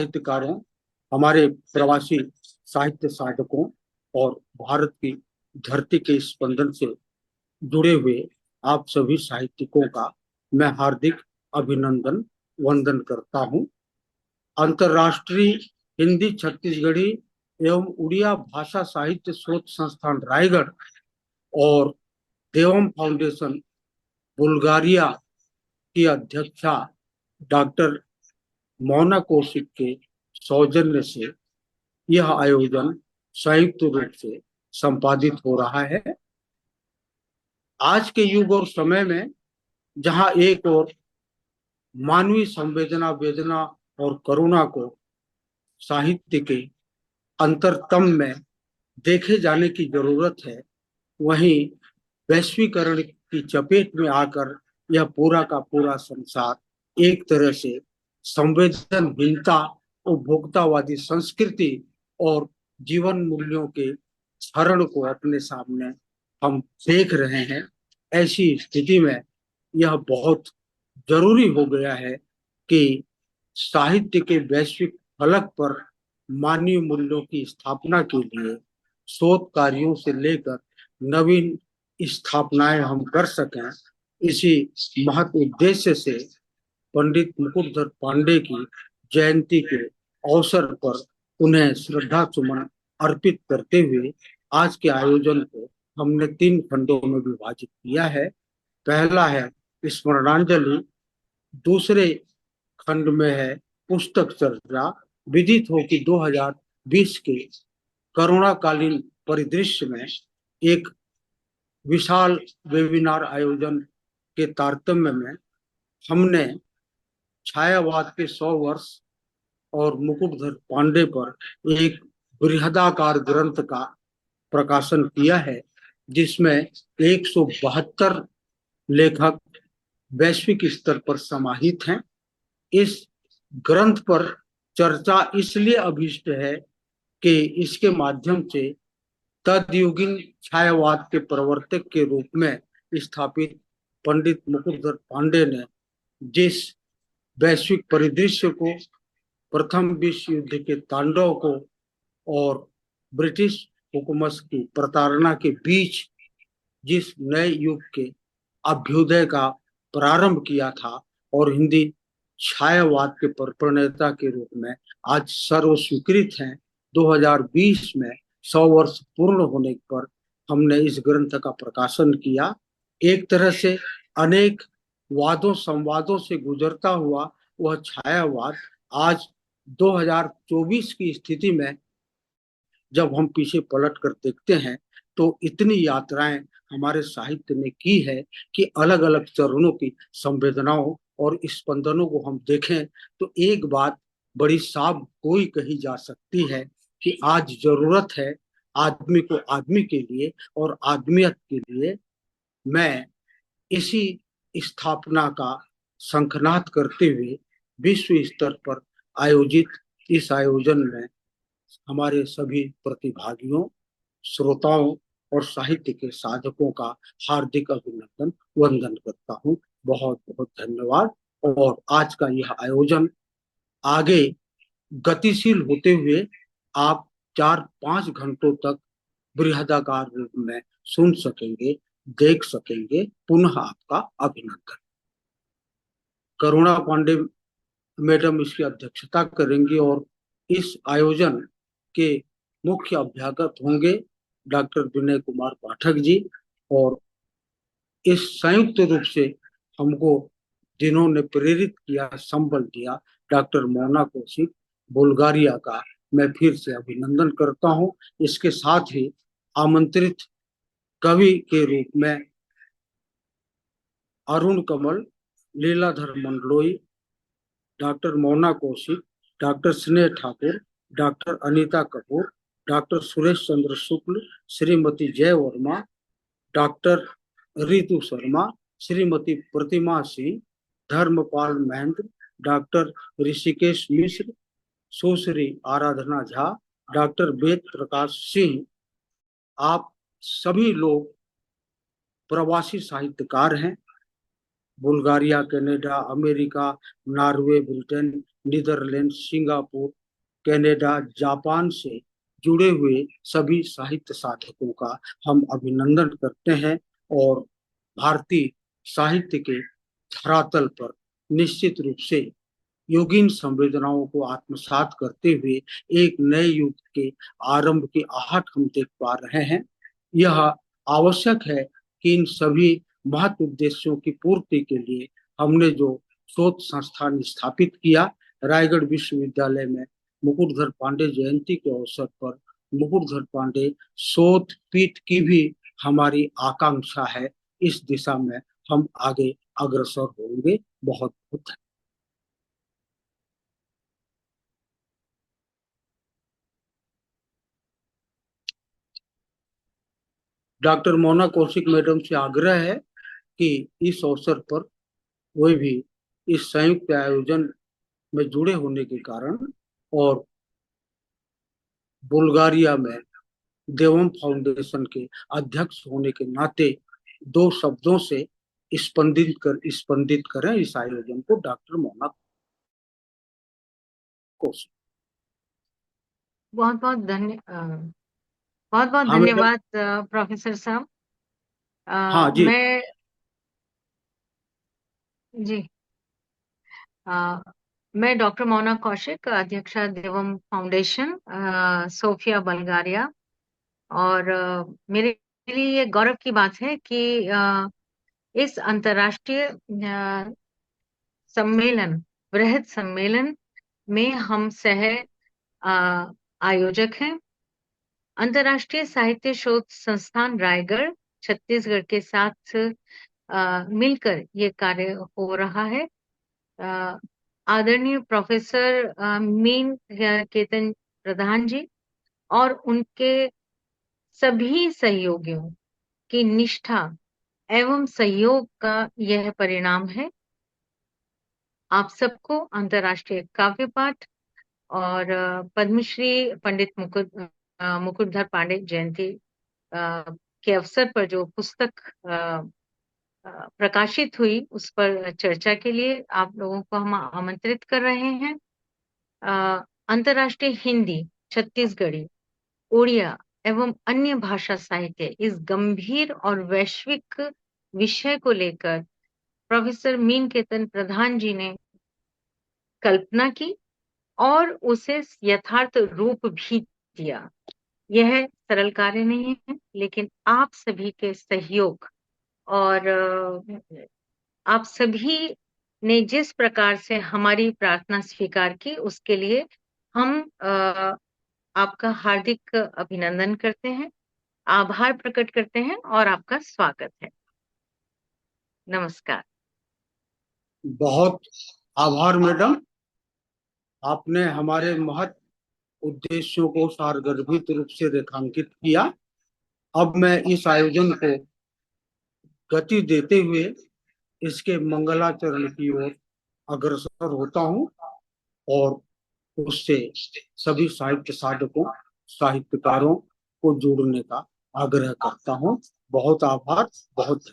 साहित्यकारों, हमारे प्रवासी साहित्य साधकों और भारत की धरती के स्पंदन से जुड़े हुए आप सभी साहित्यिकों का मैं हार्दिक अभिनंदन वंदन करता हूं। अंतर्राष्ट्रीय हिंदी छत्तीसगढ़ी एवं उड़िया भाषा साहित्य शोध संस्थान रायगढ़ और देवम फाउंडेशन बुल्गारिया की अध्यक्षा डॉक्टर मोना कौशिक के सौजन्य से यह आयोजन संयुक्त रूप से संपादित हो रहा है। आज के युग और समय में जहां एक और मानवीय संवेदना, वेदना और करुणा को साहित्य के अंतरतम में देखे जाने की जरूरत है, वहीं वैश्वीकरण की चपेट में आकर यह पूरा का पूरा संसार एक तरह से संवेदनहीनता, उपभोक्तावादी संस्कृति और जीवन मूल्यों के क्षरण को अपने सामने हम देख रहे हैं। ऐसी स्थिति में यह बहुत जरूरी हो गया है कि साहित्य के वैश्विक फलक पर मानवीय मूल्यों की स्थापना के लिए शोध कार्यों से लेकर नवीन स्थापनाएं हम कर सकें। इसी महत उद्देश्य से पंडित मुकुटधर पांडे की जयंती के अवसर पर उन्हें श्रद्धा सुमन अर्पित करते हुए आज के आयोजन को हमने 3 खंडों में विभाजित किया है। पहला है स्मरणांजलि, दूसरे खंड में है पुस्तक चर्चा। विदित हो कि 2020 के कोरोनाकालीन परिदृश्य में एक विशाल वेबिनार आयोजन के तारतम्य में हमने छायावाद के 100 वर्ष और मुकुटधर पांडे पर एक बृहदाकार ग्रंथ का प्रकाशन किया है, जिसमें 172 लेखक वैश्विक स्तर पर समाहित हैं। इस ग्रंथ पर चर्चा इसलिए अभीष्ट है कि इसके माध्यम से तदयुगीन छायावाद के प्रवर्तक के रूप में स्थापित पंडित मुकुटधर पांडे ने जिस वैश्विक परिदृश्य को, प्रथम विश्व युद्ध के तांडव को और ब्रिटिश हुकूमत की प्रताड़ना के बीच जिस नए युग के अभ्युदय का प्रारंभ किया था और हिंदी छायावाद के प्रणेता के रूप में आज सर्व स्वीकृत हैं, 2020 में 100 वर्ष पूर्ण होने पर हमने इस ग्रंथ का प्रकाशन किया। एक तरह से अनेक वादों संवादों से गुजरता हुआ वह छायावाद आज 2024 की स्थिति में जब हम पीछे पलट कर देखते हैं तो इतनी यात्राएं हमारे साहित्य ने की है कि अलग अलग चरणों की संवेदनाओं और स्पंदनों को हम देखें तो एक बात बड़ी साफ कोई कही जा सकती है कि आज जरूरत है आदमी को आदमी के लिए और आदमियत के लिए। मैं इसी स्थापना का शंखनाद करते हुए विश्व स्तर पर आयोजित इस आयोजन में हमारे सभी प्रतिभागियों, श्रोताओं और साहित्य के साधकों का हार्दिक अभिनंदन वंदन करता हूं। बहुत बहुत धन्यवाद। और आज का यह आयोजन आगे गतिशील होते हुए आप 4-5 घंटों तक बृहदाकार रूप में सुन सकेंगे, देख सकेंगे। पुनः आपका अभिनंदन। करुणा पांडे मैडम इसकी अध्यक्षता करेंगी और इस आयोजन के मुख्य अभ्यागत होंगे डॉक्टर विनय कुमार पाठक जी। और इस संयुक्त रूप से हमको जिन्होंने प्रेरित किया, संबल दिया, डॉक्टर मोना कौशिक बुल्गारिया का मैं फिर से अभिनंदन करता हूं। इसके साथ ही आमंत्रित कवि के रूप में Arun Kamal, Leeladhar Mandloi, doctor Mona Kaushik, doctor Sneh Thakur, doctor Anita Kapoor, doctor Suresh Chandra Shukla, Shrimati Jay Verma, doctor Ritu Sharma, Shrimati Pratima Singh, Dharmpal Mahendra, doctor Rishikesh Mishra, Sushri Aradhana Jha, doctor Ved Prakash Singh. आप सभी लोग प्रवासी साहित्यकार हैं। Bulgaria, Canada, America, Norway, Britain Netherlands, Singapore, Canada, Japan से जुड़े हुए सभी साहित्य साधकों का हम अभिनंदन करते हैं और भारतीय साहित्य के धरातल पर निश्चित रूप से योगीन संवेदनाओं को आत्मसात करते हुए एक नए युग के आरंभ की आहट हम देख पा रहे हैं। यह आवश्यक है कि इन सभी महत्व उद्देश्यों की पूर्ति के लिए हमने जो शोध संस्थान स्थापित किया, रायगढ़ विश्वविद्यालय में मुकुटधर पांडे जयंती के अवसर पर मुकुटधर पांडे शोध पीठ की भी हमारी आकांक्षा है। इस दिशा में हम आगे अग्रसर होंगे। बहुत बहुत डॉक्टर मोना कौशिक मैडम से आग्रह है कि इस अवसर पर वे भी इस संयुक्त आयोजन में जुड़े होने के कारण और बुल्गारिया में देवम फाउंडेशन के अध्यक्ष होने के नाते दो शब्दों से स्पंदित करें इस आयोजन को। डॉक्टर मोना कौशिक। बहुत बहुत बहुत बहुत हाँ मैडम। धन्यवाद प्रोफेसर साहब। हाँ जी। मैं जी मैं डॉक्टर मोना कौशिक, अध्यक्षा देवम फाउंडेशन, सोफिया बल्गारिया। और मेरे लिए ये गौरव की बात है कि इस अंतर्राष्ट्रीय सम्मेलन, वृहद सम्मेलन में हम सह आयोजक हैं। अंतर्राष्ट्रीय साहित्य शोध संस्थान रायगढ़ छत्तीसगढ़ के साथ मिलकर ये कार्य हो रहा है। आदरणीय प्रोफेसर मीन केतन प्रधान जी और उनके सभी सहयोगियों की निष्ठा एवं सहयोग का यह परिणाम है। आप सबको अंतर्राष्ट्रीय काव्य पाठ और पद्मश्री पंडित मुकुटधर पांडे जयंती के अवसर पर जो पुस्तक प्रकाशित हुई उस पर चर्चा के लिए आप लोगों को हम आमंत्रित कर रहे हैं। अंतर्राष्ट्रीय हिंदी, छत्तीसगढ़ी, उड़िया एवं अन्य भाषा साहित्य इस गंभीर और वैश्विक विषय को लेकर प्रोफेसर मीन केतन प्रधान जी ने कल्पना की और उसे यथार्थ रूप भी दिया। यह सरल कार्य नहीं है, लेकिन आप सभी के सहयोग और आप सभी ने जिस प्रकार से हमारी प्रार्थना स्वीकार की उसके लिए हम आपका हार्दिक अभिनंदन करते हैं, आभार प्रकट करते हैं और आपका स्वागत है। नमस्कार। बहुत आभार मैडम। आपने हमारे महत् उद्देश्यों को सारगर्भित रूप से रेखांकित किया। अब मैं इस आयोजन को गति देते हुए इसके मंगलाचरण की ओर अग्रसर होता हूँ और उससे सभी साहित्य साधकों, साहित्यकारों को जोड़ने का आग्रह करता हूँ। बहुत आभार। बहुत